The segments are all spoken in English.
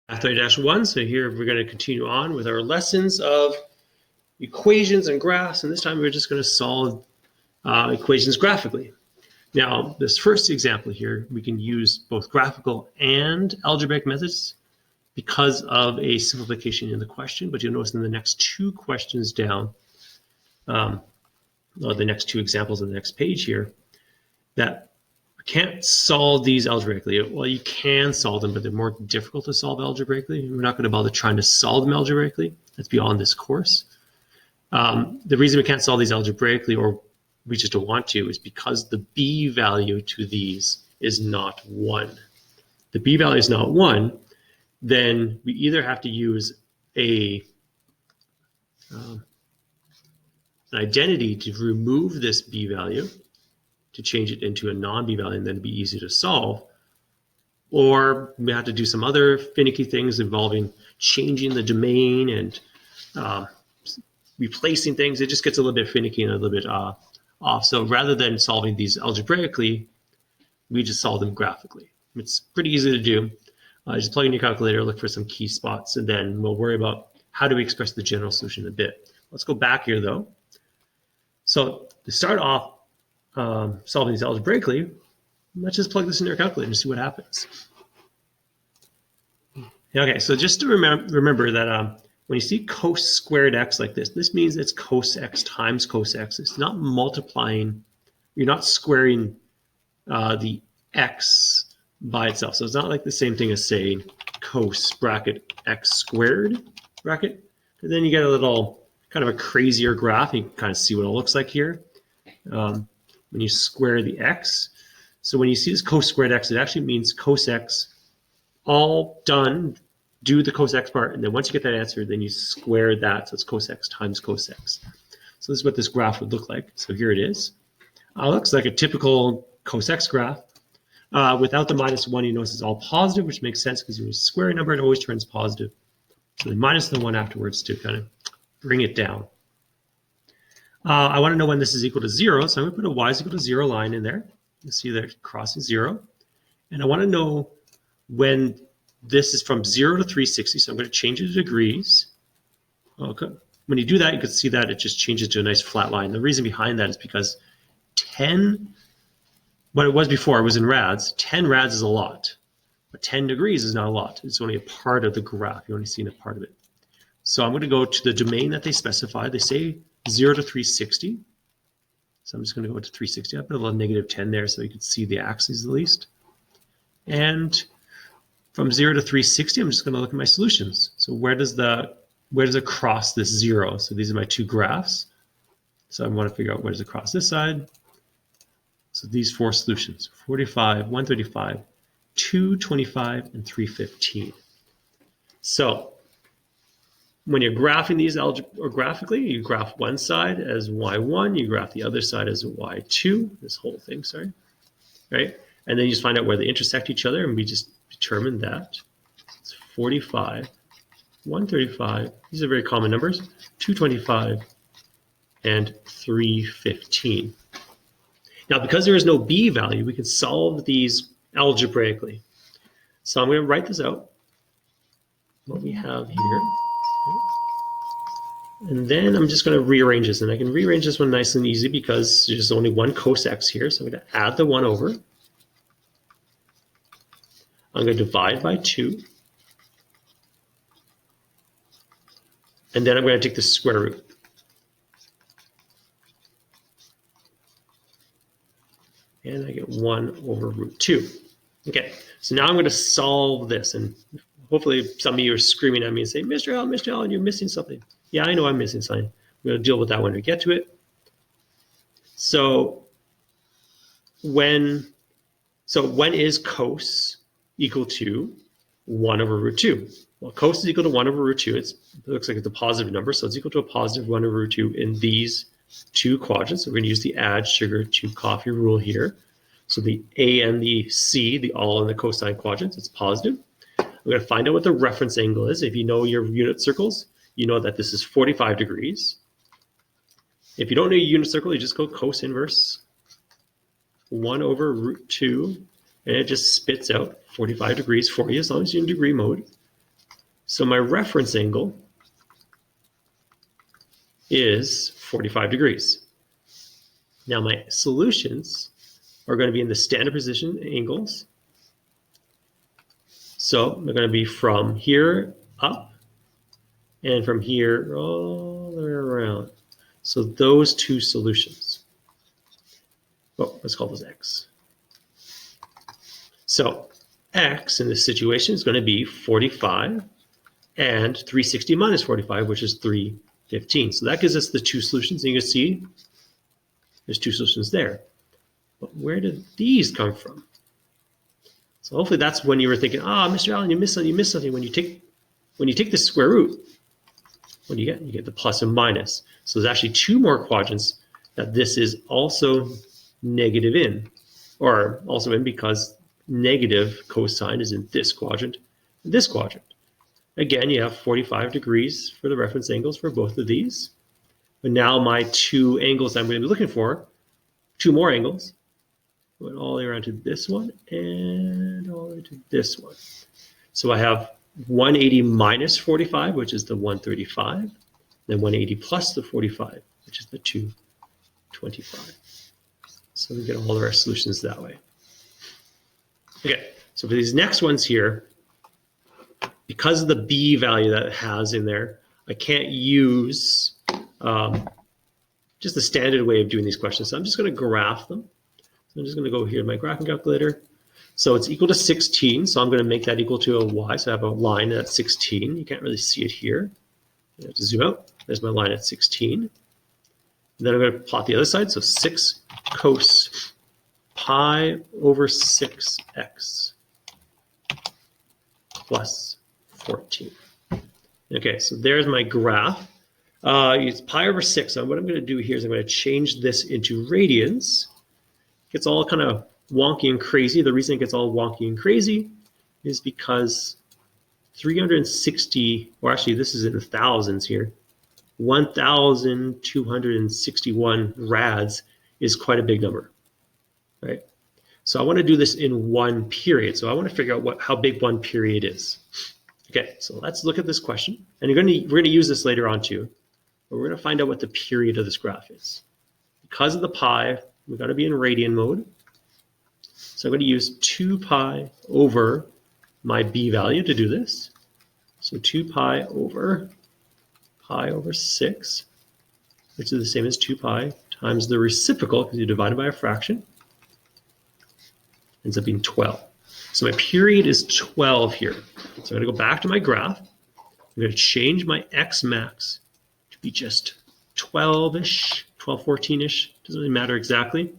Math-1. So here we're going to continue on with our lessons of equations and graphs, and this time we're just going to solve equations graphically. Now, this first example here, we can use both graphical and algebraic methods because of a simplification in the question, but you'll notice in the next two questions down, or the next two examples on the next page here, that we can't solve these algebraically. Well, you can solve them, but they're more difficult to solve algebraically. We're not going to bother trying to solve them algebraically. That's beyond this course. The reason we can't solve these algebraically, or we just don't want to, is because the b value to these is not 1. The b value is not 1, then we either have to use an identity to remove this b value, to change it into a non-b value, and then it'd be easy to solve, or we have to do some other finicky things involving changing the domain and replacing things. It just gets a little bit finicky and a little bit off. So rather than solving these algebraically, we just solve them graphically. It's pretty easy to do. Just plug in your calculator, look for some key spots, and then we'll worry about how do we express the general solution in a bit. Let's go back here though. So to start off solving these algebraically, let's just plug this in our calculator and see what happens. Okay, so just to remember that when you see cos squared x like this means it's cos x times cos x. It's not multiplying, you're not squaring the x by itself. So it's not like the same thing as saying cos bracket x squared bracket. And then you get a little kind of a crazier graph. You can kind of see what it looks like here when you square the x. So when you see this cos squared x, it actually means cos x all done. Do the cos x part, and then once you get that answer, then you square that, so it's cos x times cos x. So this is what this graph would look like. So here it is. Looks like a typical cos x graph. Without the -1, you notice it's all positive, which makes sense because when you square a number, it always turns positive. So then minus the 1 afterwards to kind of bring it down. I want to know when this is equal to 0, so I'm going to put a y is equal to 0 line in there. You see that it crosses 0. And I want to know when this is from 0 to 360, so I'm going to change it to degrees. Okay. When you do that, you can see that it just changes to a nice flat line. The reason behind that is because 10, what it was before, it was in rads. 10 rads is a lot, but 10 degrees is not a lot. It's only a part of the graph. You're only seeing a part of it. So I'm going to go to the domain that they specify. They say 0 to 360. So I'm just going to go to 360. I put a little -10 there so you can see the axes at least. And from 0 to 360, I'm just going to look at my solutions. So where does it cross this 0? So these are my two graphs. So I want to figure out where does it cross this side. So these four solutions: 45, 135, 225, and 315. So when you're graphing these graphically, you graph one side as y1, you graph the other side as y2. This whole thing, sorry, right? And then you just find out where they intersect each other, and we just determine that. It's 45, 135, these are very common numbers, 225, and 315. Now, because there is no b value, we can solve these algebraically. So I'm going to write this out, what we have here. And then I'm just going to rearrange this, and I can rearrange this one nice and easy because there's only one cos x here, so I'm going to add the 1 over. I'm going to divide by 2. And then I'm going to take the square root. And I get 1 over root 2. Okay, so now I'm going to solve this. And hopefully some of you are screaming at me and saying, Mr. Allen, you're missing something. Yeah, I know I'm missing something. I'm going to deal with that when we get to it. So when is cos equal to 1 over root 2? Well, cos is equal to 1 over root 2. It looks like it's a positive number, so it's equal to a positive 1 over root 2 in these two quadrants. So we're going to use the add sugar to coffee rule here. So the A and the C, the all in the cosine quadrants, it's positive. We're going to find out what the reference angle is. If you know your unit circles, you know that this is 45 degrees. If you don't know your unit circle, you just go cos inverse 1 over root 2, and it just spits out 45 degrees for you as long as you're in degree mode. So my reference angle is 45 degrees. Now my solutions are going to be in the standard position angles. So they're going to be from here up and from here all the way around. So those two solutions. Well, let's call those x. So x in this situation is going to be 45 and 360 minus 45, which is 315. So that gives us the two solutions. And you can see there's two solutions there. But where did these come from? So hopefully that's when you were thinking, Mr. Allen, you missed something. When you take the square root, what do you get? You get the plus and minus. So there's actually two more quadrants that this is also negative in, or also in because negative cosine is in this quadrant and this quadrant. Again, you have 45 degrees for the reference angles for both of these. But now my two angles I'm going to be looking for, two more angles, went all the way around to this one and all the way to this one. So I have 180 minus 45, which is the 135, then 180 plus the 45, which is the 225. So we get all of our solutions that way. Okay, so for these next ones here, because of the b value that it has in there, I can't use just the standard way of doing these questions. So I'm just going to graph them. So I'm just going to go here to my graphing calculator. So it's equal to 16. So I'm going to make that equal to a y. So I have a line at 16. You can't really see it here. I have to zoom out. There's my line at 16. And then I'm going to plot the other side. So 6 cos pi over 6x plus 14. Okay, so there's my graph. It's pi over 6. So what I'm going to do here is I'm going to change this into radians. It gets all kind of wonky and crazy. The reason it gets all wonky and crazy is because 360, or actually this is in the thousands here, 1,261 rads is quite a big number, right? So I want to do this in one period. So I want to figure out how big one period is. Okay, so let's look at this question. And we're going to use this later on too. But we're going to find out what the period of this graph is. Because of the pi, we've got to be in radian mode. So I'm going to use 2 pi over my b value to do this. So 2 pi over 6, which is the same as 2 pi times the reciprocal, because you divide it by a fraction. Ends up being 12. So my period is 12 here. So I'm going to go back to my graph. I'm going to change my x max to be just 12-ish, 12, 14-ish. Doesn't really matter exactly.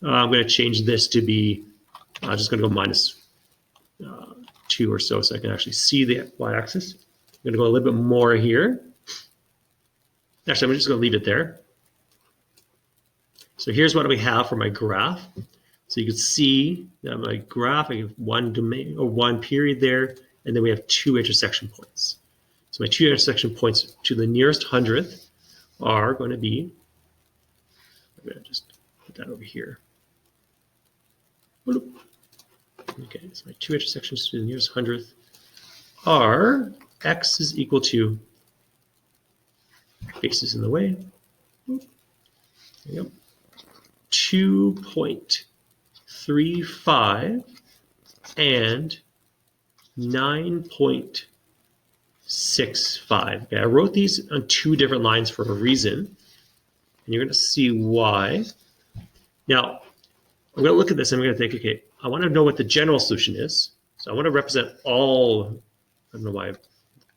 I'm going to change this to be, I'm just going to go minus 2 or so I can actually see the y-axis. I'm going to go a little bit more here. Actually, I'm just going to leave it there. So here's what we have for my graph. So you can see that my graph, I have one domain or one period there, and then we have 2 intersection points. So my 2 intersection points to the nearest hundredth are going to be, I'm going to just put that over here. Okay, so my 2 intersections to the nearest hundredth are x is equal to, base is in the way, there you go, 2.35 and 9.65. Okay, I wrote these on 2 different lines for a reason, and you're going to see why. Now, I'm going to look at this and I'm going to think, okay, I want to know what the general solution is. So I want to represent all, I don't know why I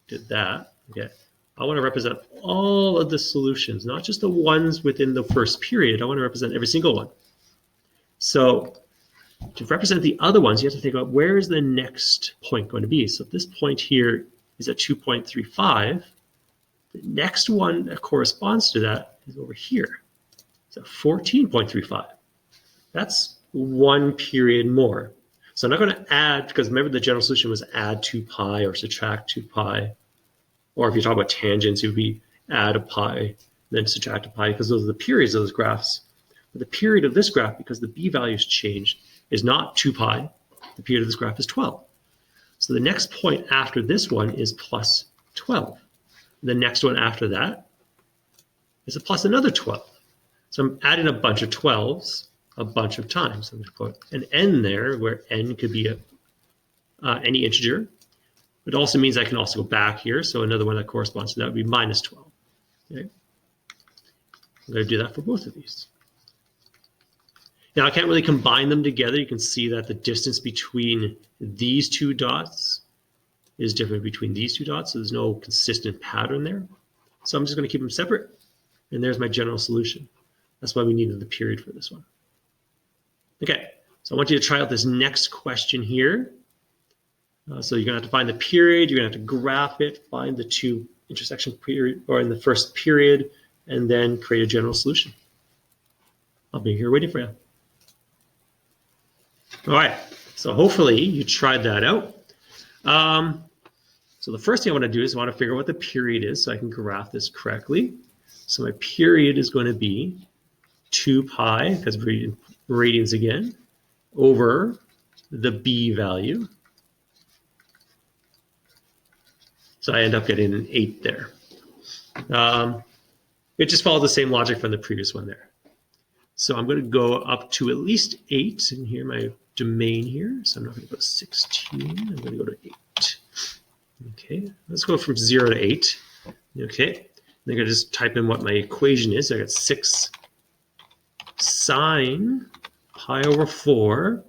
did that. Okay, I want to represent all of the solutions, not just the ones within the first period. I want to represent every single one. So to represent the other ones, you have to think about where is the next point going to be. So if this point here is at 2.35, the next one that corresponds to that is over here. It's at 14.35. That's 1 period more. So I'm not going to add, because remember the general solution was add 2 pi or subtract 2 pi. Or if you talk about tangents, it would be add a pi, then subtract a pi, because those are the periods of those graphs. But the period of this graph, because the b value has changed, is not 2 pi. The period of this graph is 12. So the next point after this one is plus 12. The next one after that is a plus another 12. So I'm adding a bunch of 12s a bunch of times. I'm going to put an n there where n could be any integer. It also means I can also go back here. So another one that corresponds to that would be minus 12. Okay. I'm going to do that for both of these. Now I can't really combine them together. You can see that the distance between these two dots is different between these two dots. So there's no consistent pattern there. So I'm just going to keep them separate. And there's my general solution. That's why we needed the period for this one. Okay, so I want you to try out this next question here. So you're going to have to find the period. You're going to have to graph it, find the two intersection period, or in the first period, and then create a general solution. I'll be here waiting for you. All right, so hopefully you tried that out. So the first thing I want to do is I want to figure out what the period is so I can graph this correctly. So my period is going to be 2 pi, because we're reading radians again, over the b value. So I end up getting an 8 there. It just follows the same logic from the previous one there. So I'm going to go up to at least 8, and here my domain here. So I'm not going to go to 16. I'm going to go to 8. Okay, let's go from 0 to 8. Okay, then I'm going to just type in what my equation is. So I got 6 sine pi over 4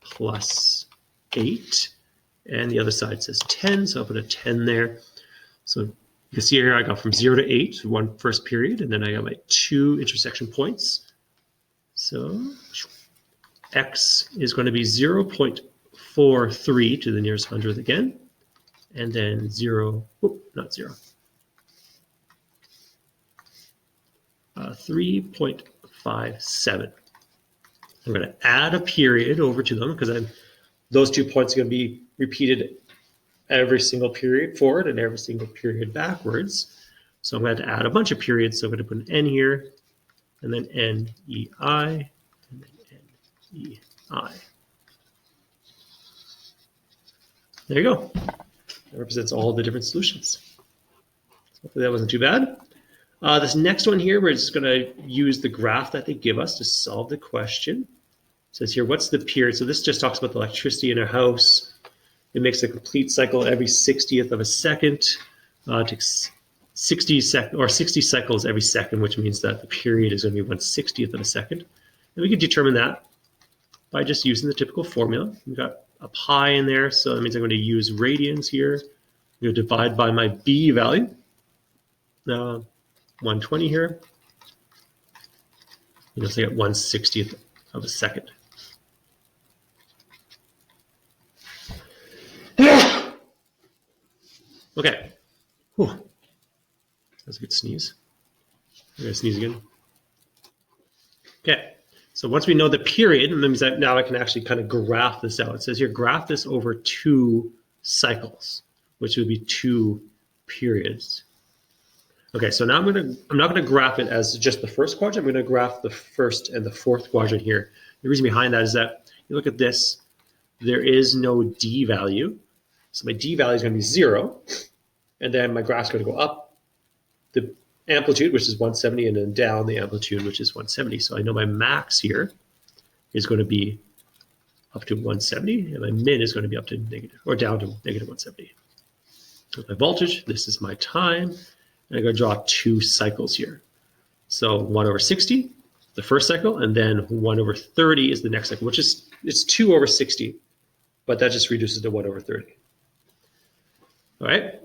plus 8. And the other side says 10, so I'll put a 10 there. So you can see here I got from 0 to 8, one first period, and then I got my 2 intersection points. So x is going to be 0.43 to the nearest hundredth again, and then 3.57. I'm going to add a period over to them because those 2 points are going to be repeated every single period forward and every single period backwards. So I'm going to add a bunch of periods. So I'm going to put an n here, and then n-e-i, and then n-e-i. There you go. That represents all the different solutions. So hopefully that wasn't too bad. This next one here, we're just going to use the graph that they give us to solve the question. It says here, what's the period? So this just talks about the electricity in a house. It makes a complete cycle every 60th of a second. Takes 60 cycles every second, which means that the period is going to be 1/60th of a second. And we can determine that by just using the typical formula. We've got a pi in there, so that means I'm going to use radians here. I'm going to divide by my b value, 120 here. You know, so I get 1/60th of a second. Okay. Whew. That's a good sneeze. I'm going to sneeze again. Okay. So once we know the period, it means that now I can actually kind of graph this out. It says here, graph this over 2 cycles, which would be 2 periods. Okay, so now I'm not going to graph it as just the first quadrant. I'm going to graph the first and the fourth quadrant here. The reason behind that is that you look at this, there is no d value. So my d value is going to be 0. And then my graph's going to go up the amplitude, which is 170, and then down the amplitude, which is 170. So I know my max here is going to be up to 170, and my min is going to be up to negative, or down to negative 170. So my voltage, this is my time, and I'm going to draw 2 cycles here. So 1/60, the first cycle, and then 1/30 is the next cycle, which is, it's 2/60, but that just reduces to 1/30. All right,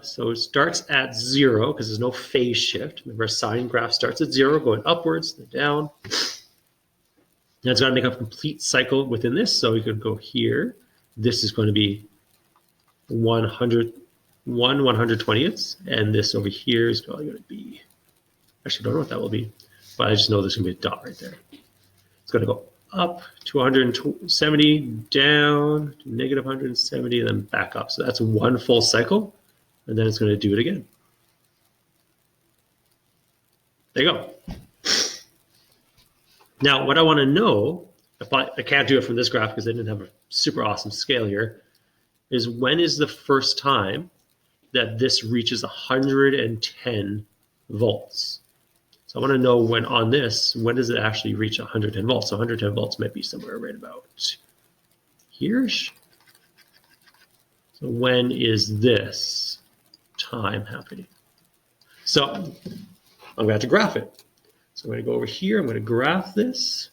so it starts at 0 because there's no phase shift. Remember, a sine graph starts at 0, going upwards, then down. Now it's got to make a complete cycle within this, so we could go here. This is going to be 1/120ths, and this over here is probably going to be, actually, I don't know what that will be, but I just know there's going to be a dot right there. It's going to go up to 170, down to negative 170, and then back up. So that's 1 full cycle, and then it's going to do it again. There you go. Now, what I want to know, if I can't do it from this graph because I didn't have a super awesome scale here, is when is the first time that this reaches 110 volts. So I want to know when on this, when does it actually reach 110 volts? So 110 volts might be somewhere right about here. So when is this time happening? So I'm going to have to graph it. So I'm going to go over here. I'm going to graph this.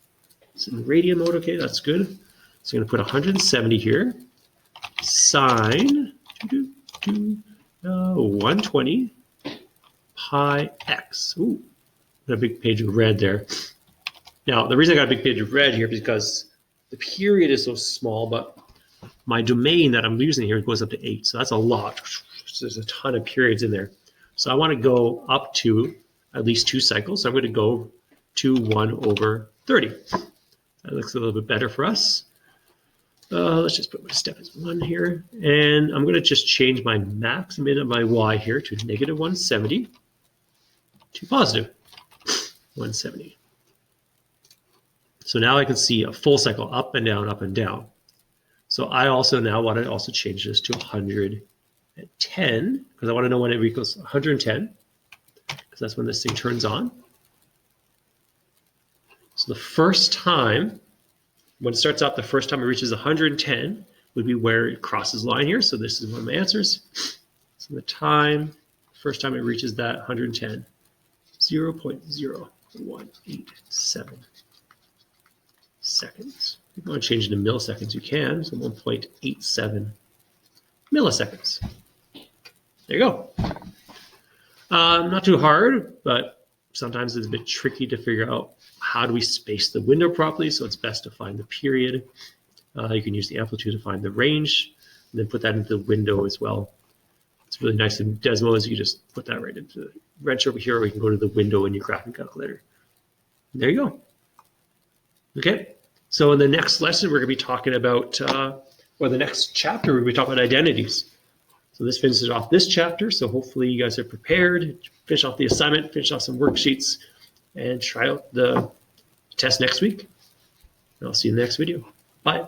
It's in radian mode. Okay, that's good. So I'm going to put 170 here. Sine 120 pi x. Ooh, got a big page of red there. Now, the reason I got a big page of red here is because the period is so small, but my domain that I'm using here goes up to 8. So that's a lot. There's a ton of periods in there. So I want to go up to at least 2 cycles. So I'm going to go to 1 over 30. That looks a little bit better for us. Let's just put my step as 1 here. And I'm going to just change my max and my y here to negative 170 to positive 170. So now I can see a full cycle up and down, up and down. So I also now want to also change this to 110 because I want to know when it equals 110 because that's when this thing turns on. So the first time, when it starts out, the first time it reaches 110 would be where it crosses line here. So this is one of my answers. So the time, first time it reaches that 110, 0.0187 seconds. If you want to change it to milliseconds, you can. So 1.87 milliseconds. There you go. Not too hard, but sometimes it's a bit tricky to figure out how do we space the window properly. So it's best to find the period. You can use the amplitude to find the range, and then put that into the window as well. It's really nice in Desmo is you just put that right into the wrench over here, or you can go to the window in your graphing calculator. And there you go. Okay, so in the next lesson, we're going to be talking about, or the next chapter, we're going to be talking about identities. So this finishes off this chapter, so hopefully you guys are prepared, finish off the assignment, finish off some worksheets, and try out the test next week. And I'll see you in the next video. Bye.